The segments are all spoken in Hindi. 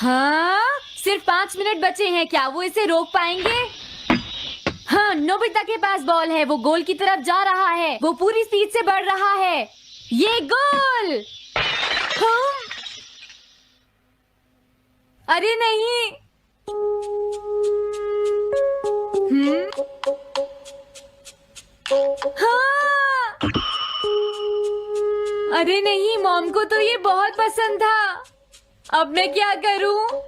हाँ, सिर्फ 5 मिनट बचे हैं, क्या वो इसे रोक पाएंगे? हाँ, नोबिता के पास बॉल है, वो गोल की तरफ जा रहा है, वो पूरी स्पीड से बढ़ रहा है। ये गोल! हाँ? अरे नहीं! हाँ! अरे नहीं, मॉम को तो ये बहुत पसंद था। अब मैं क्या करूं?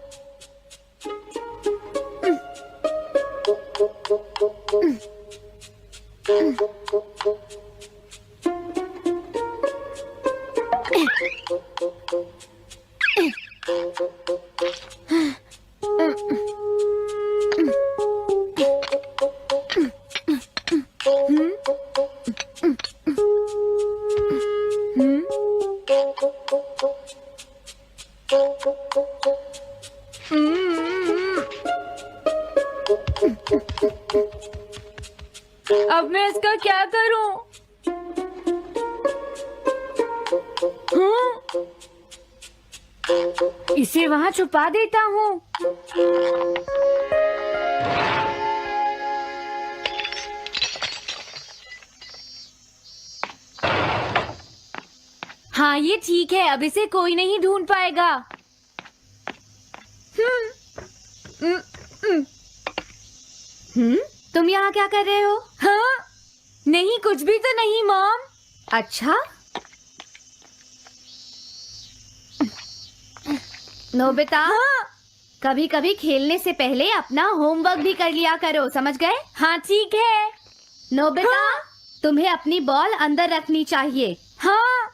अब मैं इसका क्या करूं? इसे वहां छुपा देता हूँ। हाँ, ये ठीक है, अब इसे कोई नहीं ढूंढ पाएगा। तुम यहाँ क्या कर रहे हो? हाँ? नहीं, कुछ भी तो नहीं मॉम। अच्छा, नोबिता, हाँ? कभी कभी खेलने से पहले अपना होमवर्क भी कर लिया करो, समझ गए? हाँ ठीक है। नोबिता, हाँ? तुम्हें अपनी बॉल अंदर रखनी चाहिए। हाँ।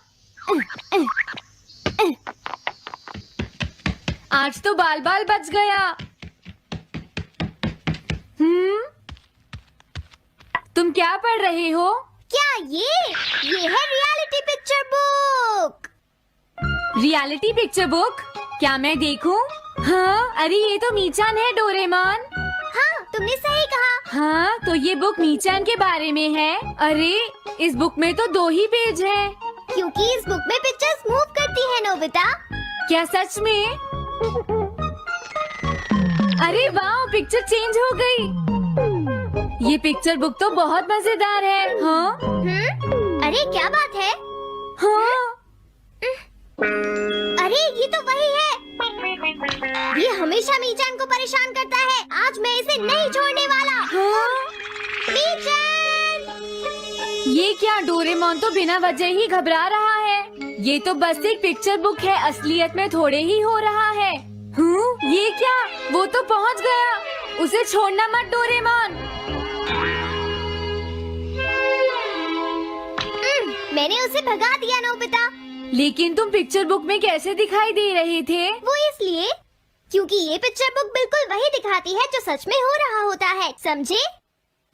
आज तो बाल बाल बच गया। तुम क्या पढ़ रहे हो? क्या ये है reality picture book. Reality picture book? क्या मैं देखूं? हाँ, अरे ये तो मीचान है, डोरेमोन। हाँ, तुमने सही कहा। हाँ, तो ये बुक मीचान के बारे में है। अरे, इस बुक में तो 2 ही पेज हैं। क्योंकि इस बुक में पिक्चर्स मूव करती है नोबिता। क्या सच में? अरे वाह, पिक्चर चेंज हो गई। ये पिक्चर बुक तो बहुत मजेदार है। हाँ? अरे क्या बात है? हाँ? अरे ये तो वही है। ये हमेशा मीचान को परेशान करता है। आज मैं इसे नहीं छोड़ने वाला। हाँ? मीचान! ये क्या, डोरेमोन तो बिना वजह ही घबरा रहा है। ये तो बस एक पिक्चर बुक है, असलियत में थोड़े ही हो रहा है। ये क्या, वो तो पहुंच गया। उसे छोड़ना मत डोरेमोन। मैंने उसे भगा दिया नोबिता। लेकिन तुम पिक्चर बुक में कैसे दिखाई दे रहे थे? वो इसलिए क्योंकि ये पिक्चर बुक बिल्कुल वही दिखाती है जो सच में हो रहा होता है, समझे?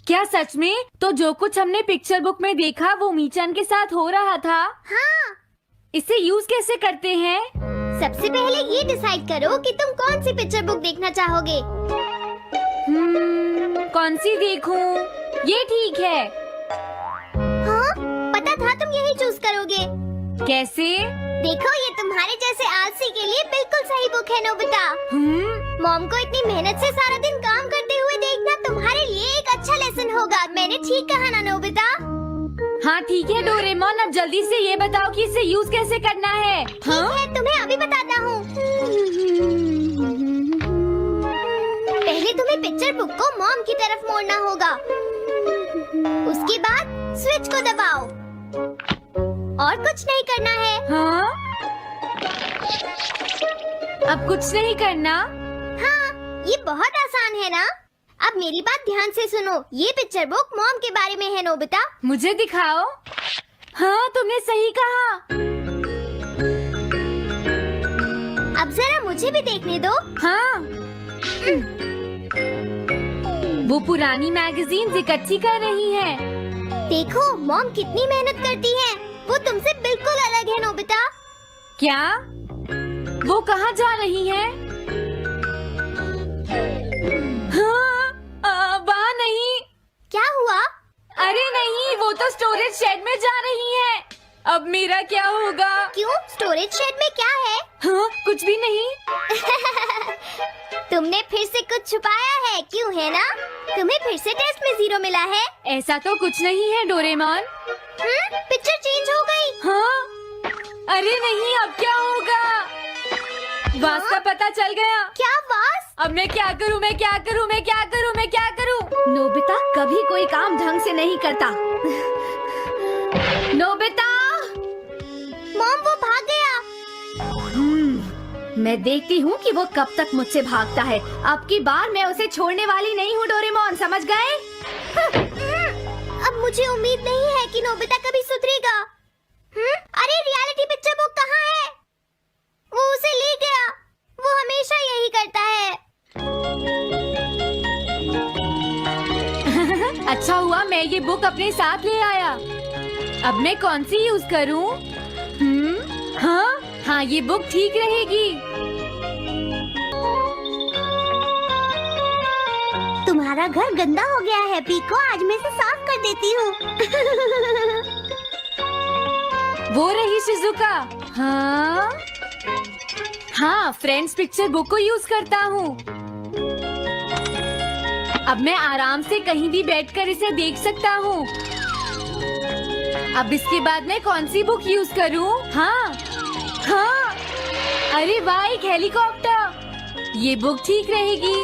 क्या सच में? तो जो कुछ हमने पिक्चर बुक में देखा वो मीचान के साथ हो रहा था? हाँ। इसे यूज कैसे करते हैं? सबसे पहले ये डिसाइड करो कि तुम कौन सी पिक्चर बुक देखना चाहोगे। कौन सी देखूं? ये ठीक है। हाँ, पता था तुम यही चूज करोगे। कैसे? देखो, ये तुम्हारे जैसे आलसी के लिए बिल्कुल सही बुक है नोबिता। मॉम को इतनी मेहनत से सारा दिन काम करते हुए देखना तुम्हारे लिए एक अच्छा लेसन होगा। मैंने ठीक कहा ना नोबिता? हाँ ठीक है डोरेमोन, अब जल्दी से ये बताओ कि इसे यूज कैसे करना है। ठीक है, तुम्हें अभी बताता हूँ। पहले तुम्हें पिक्चर बुक को मॉम की तरफ मोड़ना होगा। उसके बाद स्विच को दबाओ और कुछ नहीं करना है। हाँ? अब कुछ नहीं करना? हाँ, ये बहुत आसान है ना। अब मेरी बात ध्यान से सुनो। ये पिक्चर बुक मॉम के बारे में है नोबिता। मुझे दिखाओ। हाँ, तुमने सही कहा। अब जरा मुझे भी देखने दो। हाँ। वो पुरानी मैगजीन्स इकट्ठी कर रही है। देखो, मॉम कितनी मेहनत करती है। वो तुमसे बिल्कुल अलग है नोबिता। क्या? वो कहाँ जा रही है? हाँ, वहाँ नहीं। क्या हुआ? अरे नहीं, वो तो स्टोरेज शेड में जा रही है। अब मेरा क्या होगा? क्यों? स्टोरेज शेड में क्या है? हाँ, कुछ भी नहीं। तुमने फिर से कुछ छुपाया है, क्यों है ना? तुम्हें फिर से टेस्ट में 0 मिला है। ऐसा तो कुछ नहीं है डोरेमोन। पिक्चर चेंज हो गई। हाँ? अरे नहीं, अब क्या होगा? वास का पता चल गया। क्या वास? अब मैं क्या करूँ? मैं क्या करूँ? मैं क्या करूँ? मैं क्या करूँ? नोबिता कभी कोई काम ढंग से नहीं करता। नोबिता! मॉम, वो भाग गया। मैं देखती हूँ कि वो कब तक मुझसे भागता है। अब की बार मैं उसे छोड़ने वाली नहीं हूँ डोरेमोन, समझ गए? अब मुझे उम्मीद नहीं है कि नोबिता कभी सुधरेगा। अरे रियलिटी पिक्चर बुक कहाँ है? वो उसे ले गया। वो हमेशा यही करता है। अच्छा हुआ मैं ये बुक अपने साथ ले आया। अब मैं कौन सी यूज करूँ? हाँ हाँ, ये बुक ठीक रहेगी। तुम्हारा घर गंदा हो गया है पीको, आज मैं इसे साफ कर देती हूँ। वो रही शिजुका। हाँ हाँ, फ्रेंड्स पिक्चर बुक को यूज करता हूँ। अब मैं आराम से कहीं भी बैठकर इसे देख सकता हूँ। अब इसके बाद मैं कौन सी बुक यूज करूँ? हाँ हाँ, अरे वाह, एक हेलीकॉप्टर। ये बुक ठीक रहेगी।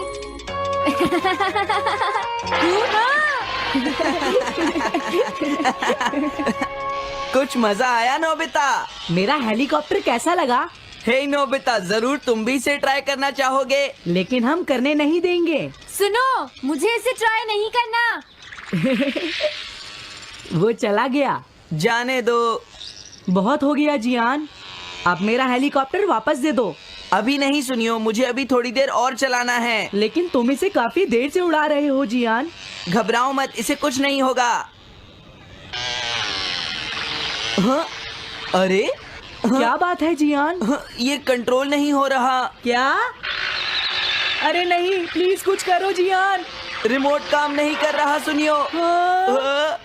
कुछ मजा आया नोबिता? मेरा हेलीकॉप्टर कैसा लगा? हे नोबिता, जरूर तुम भी इसे ट्राई करना चाहोगे। लेकिन हम करने नहीं देंगे। सुनो, मुझे इसे ट्राई नहीं करना। वो चला गया। जाने दो। बहुत हो गया जियान, अब मेरा हेलीकॉप्टर वापस दे दो। अभी नहीं सुनियो, मुझे अभी थोड़ी देर और चलाना है। लेकिन तुम इसे काफी देर से उड़ा रहे हो जियान। घबराओ मत, इसे कुछ नहीं होगा। हाँ? अरे क्या बात है जियान? हाँ, ये कंट्रोल नहीं हो रहा। क्या? अरे नहीं, प्लीज कुछ करो जियान। रिमोट काम नहीं कर रहा, सुनियो। हाँ। हाँ।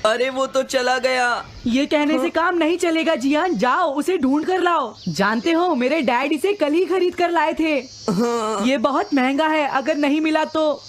अरे वो तो चला गया। ये कहने से काम नहीं चलेगा जियान, जाओ उसे ढूंढ कर लाओ। जानते हो, मेरे डैड इसे कल ही खरीद कर लाए थे। हाँ। ये बहुत महंगा है, अगर नहीं मिला तो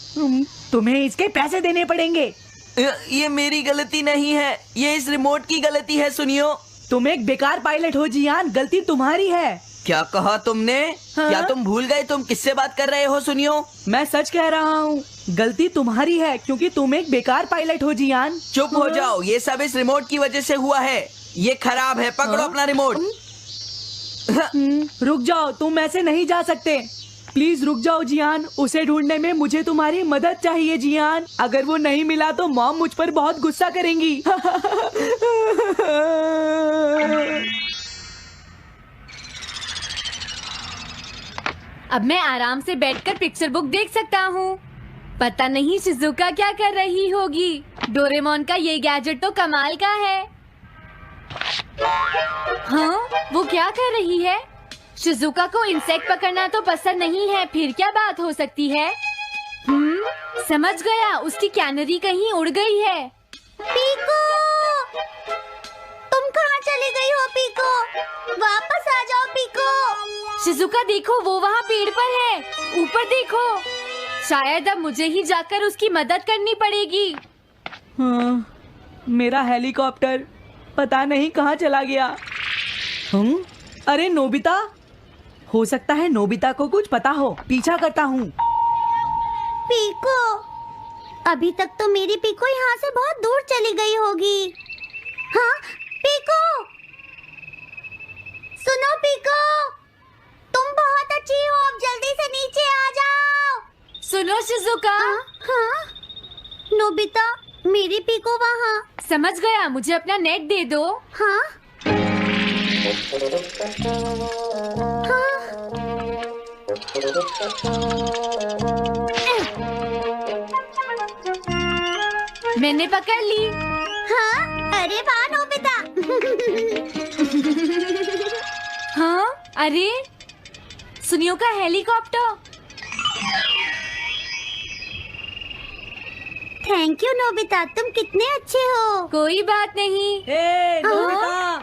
तुम्हें इसके पैसे देने पड़ेंगे। ये मेरी गलती नहीं है, ये इस रिमोट की गलती है, सुनियो। तुम एक बेकार पायलट हो जियान, गलती तुम्हारी है। क्या कहा तुमने? हाँ? क्या तुम भूल गए तुम किससे बात कर रहे हो? सुनियो, मैं सच कह रहा हूँ, गलती तुम्हारी है क्योंकि तुम एक बेकार पायलट हो जियान। चुप हो जाओ, ये सब इस रिमोट की वजह से हुआ है। ये खराब है, पकड़ो हाँ? अपना रिमोट। रुक जाओ, तुम ऐसे नहीं जा सकते। प्लीज रुक जाओ जियान, उसे ढूंढने में मुझे तुम्हारी मदद चाहिए जियान। अगर वो नहीं मिला तो मॉम मुझ पर बहुत गुस्सा करेंगी। अब मैं आराम से बैठकर पिक्चर बुक देख सकता हूँ। पता नहीं शिजुका क्या कर रही होगी। डोरेमोन का ये गैजेट तो कमाल का है। हाँ, वो क्या कर रही है? शिजुका को इंसेक्ट पकड़ना तो पसंद नहीं है, फिर क्या बात हो सकती है? समझ गया, उसकी कैनरी कहीं उड़ गई है। पीको, तुम कहाँ चली गई हो पीको? वापस आ जाओ पीको। शिजुका देखो, वो वहाँ पेड़ पर है। ऊपर देखो, शायद अब मुझे ही जाकर उसकी मदद करनी पड़ेगी। हाँ, मेरा हेलीकॉप्टर पता नहीं कहाँ चला गया। अरे नोबिता, हो सकता है नोबिता को कुछ पता हो, पीछा करता हूँ। पीको, अभी तक तो मेरी पीको यहाँ से बहुत दूर चली गई होगी। हाँ पीको, सुनो पीको, तुम बहुत अच्छी हो, अब जल्दी से नीचे आ जाओ। सुनो शिजुका। हाँ? नोबिता, मेरी पीको वहाँ। समझ गया, मुझे अपना नेट दे दो। हाँ? मैंने पकड़ ली। हाँ? अरे वाह नोबिता। हाँ, अरे सुनियो का हेलीकॉप्टर। थैंक यू नोबिता, तुम कितने अच्छे हो। कोई बात नहीं। ए, नोबिता!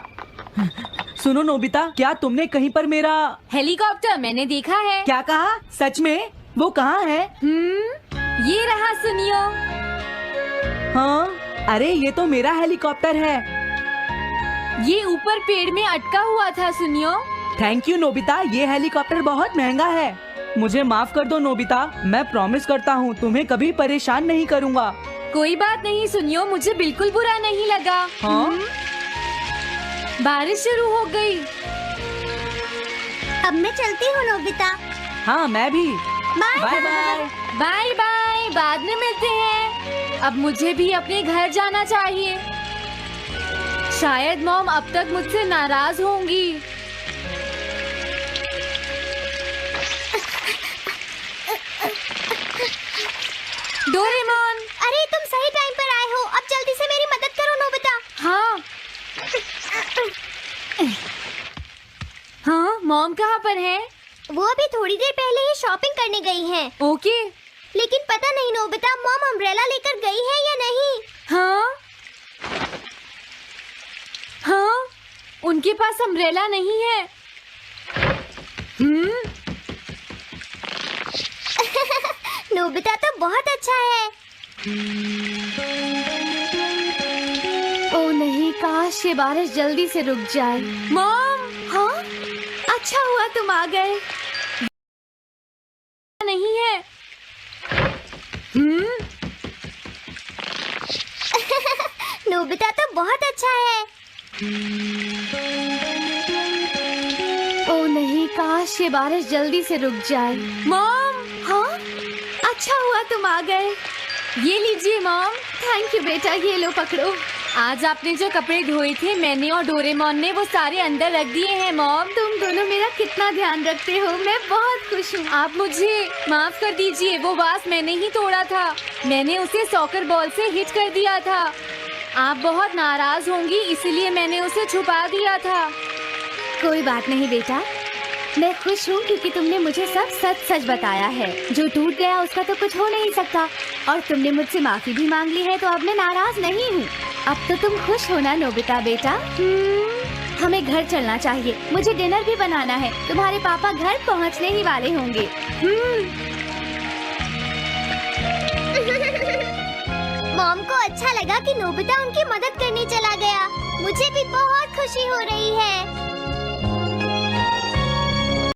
सुनो नोबिता, क्या तुमने कहीं पर मेरा हेलीकॉप्टर मैंने देखा है। क्या कहा? सच में? वो कहाँ है? ये रहा सुनियो। हाँ, अरे ये तो मेरा हेलीकॉप्टर है। ये ऊपर पेड़ में अटका हुआ था सुनियो। थैंक यू नोबिता, ये हेलीकॉप्टर बहुत महंगा है। मुझे माफ कर दो नोबिता, मैं प्रॉमिस करता हूँ तुम्हें कभी परेशान नहीं करूँगा। कोई बात नहीं सुनियो, मुझे बिल्कुल बुरा नहीं लगा। हाँ? बारिश शुरू हो गई। अब मैं चलती हूँ नोबिता। हाँ, मैं भी। Bye bye bye. Bye bye, बाद में मिलते हैं। अब मुझे भी अपने घर जाना चाहिए। शायद मॉम अब तक मुझसे नाराज होंगी। डोरेमोन। अरे तुम सही टाइम पर आए हो, अब जल्दी से मेरी मदद करो नोबिता। हाँ हाँ, मॉम कहाँ पर है? वो अभी थोड़ी देर पहले ही शॉपिंग करने गई हैं। ओके। लेकिन पता नहीं नोबिता, मॉम अम्ब्रेला लेकर गई है या नहीं। हाँ हाँ, उनके पास अम्ब्रेला नहीं है। नोबिता तो बहुत अच्छा है। ओ नहीं, काश ये बारिश जल्दी से रुक जाए। मॉम। हाँ, अच्छा हुआ तुम आ गए। नहीं है। नोबिता तो बहुत अच्छा है। ओ नहीं, काश ये बारिश जल्दी से रुक जाए। मॉम, हाँ, अच्छा हुआ तुम आ गए। ये लीजिए मॉम। थैंक यू बेटा, ये लो पकड़ो। आज आपने जो कपड़े धोए थे मैंने और डोरेमोन ने वो सारे अंदर रख दिए हैं मॉम। तुम दोनों मेरा कितना ध्यान रखते हो, मैं बहुत खुश हूँ। आप मुझे माफ कर दीजिए, वो वास मैंने ही तोड़ा था। मैंने उसे सॉकर बॉल से हिट कर दिया था। आप बहुत नाराज होंगी इसलिए मैंने उसे छुपा दिया था। कोई बात नहीं बेटा, मैं खुश हूँ क्योंकि तुमने मुझे सब सच सच बताया है। जो टूट गया उसका तो कुछ हो नहीं सकता, और तुमने मुझसे माफी भी मांग ली है, तो अब मैं नाराज नहीं हूँ। अब तो तुम खुश हो ना नोबिता बेटा? हमें घर चलना चाहिए, मुझे डिनर भी बनाना है। तुम्हारे पापा घर पहुँचने ही वाले होंगे। मॉम को अच्छा लगा कि नोबिता उनकी मदद करने चला गया। मुझे भी बहुत खुशी हो रही है।